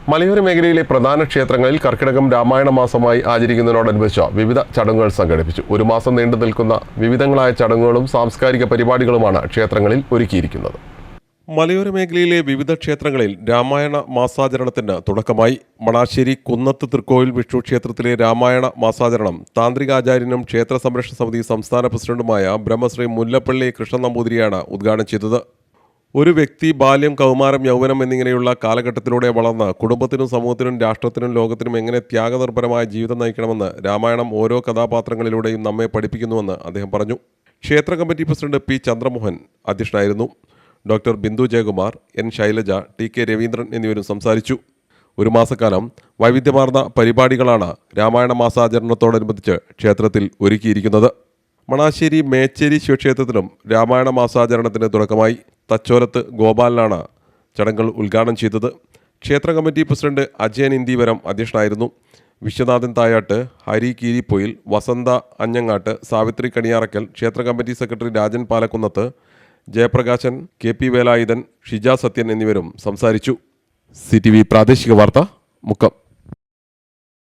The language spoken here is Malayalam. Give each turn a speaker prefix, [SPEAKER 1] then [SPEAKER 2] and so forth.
[SPEAKER 1] മലയോര മേഖലയിലെ പ്രധാന ക്ഷേത്രങ്ങളിൽ കർക്കിടകം രാമായണ മാസമായി ആചരിക്കുന്നതിനോടനുബന്ധിച്ച് വിവിധ ചടങ്ങുകൾ സംഘടിപ്പിച്ചു. ഒരു മാസം നീണ്ടു നിൽക്കുന്ന വിവിധങ്ങളായ ചടങ്ങുകളും സാംസ്കാരിക പരിപാടികളുമാണ് ക്ഷേത്രങ്ങളിൽ ഒരുക്കിയിരിക്കുന്നത്. മലയോര മേഖലയിലെ വിവിധ ക്ഷേത്രങ്ങളിൽ രാമായണ മാസാചരണത്തിന് തുടക്കമായി. മണാശ്ശേരി കുന്നത്ത് തൃക്കോവിൽ വിഷ്ണു ക്ഷേത്രത്തിലെ രാമായണ മാസാചരണം താന്ത്രികാചാര്യനും ക്ഷേത്ര സംരക്ഷണ സമിതി സംസ്ഥാന പ്രസിഡന്റുമായ ബ്രഹ്മശ്രീ മുല്ലപ്പള്ളി കൃഷ്ണൻ നമ്പൂതിരിയാണ് ഉദ്ഘാടനം ചെയ്തത്. ഒരു വ്യക്തി ബാല്യം, കൗമാരം, യൗവനം എന്നിങ്ങനെയുള്ള കാലഘട്ടത്തിലൂടെ വളർന്ന് കുടുംബത്തിനും സമൂഹത്തിനും രാഷ്ട്രത്തിനും ലോകത്തിനും എങ്ങനെ ത്യാഗനിർഭരമായ ജീവിതം നയിക്കണമെന്ന് രാമായണം ഓരോ കഥാപാത്രങ്ങളിലൂടെയും നമ്മെ പഠിപ്പിക്കുന്നുവെന്ന് അദ്ദേഹം പറഞ്ഞു. ക്ഷേത്ര കമ്മിറ്റി പ്രസിഡന്റ് പി ചന്ദ്രമോഹൻ അധ്യക്ഷനായിരുന്നു. Doctor Bindu Jayakumar, N Shailaja, T K Raveendran എന്നിവരും സംസാരിച്ചു. ഒരു മാസക്കാലം വൈവിധ്യമാർന്ന പരിപാടികളാണ് രാമായണ മാസാചരണത്തോടനുബന്ധിച്ച് ക്ഷേത്രത്തിൽ ഒരുക്കിയിരിക്കുന്നത്. മണാശ്ശേരി മേച്ചേരി ശിവക്ഷേത്രത്തിലും രാമായണ മാസാചരണത്തിന് തുടക്കമായി. തച്ചോലത്ത് ഗോപാലനാണ് ചടങ്ങുകൾ ഉദ്ഘാടനം ചെയ്തത്. ക്ഷേത്ര കമ്മിറ്റി പ്രസിഡന്റ് അജയൻ ഇന്ദീവരം അധ്യക്ഷനായിരുന്നു. വിശ്വനാഥൻ തായാട്ട്, ഹരി കീരിപ്പൊയിൽ, വസന്ത അഞ്ഞങ്ങാട്ട്, സാവിത്രി കണിയാറക്കൽ, ക്ഷേത്ര committee secretary Rajan പാലക്കുന്നത്ത്, Jayaprakashan, K P Velayudhan, Shija Sathyan എന്നിവരും സംസാരിച്ചു. CTV പ്രാദേശിക വാർത്ത, മുക്കം.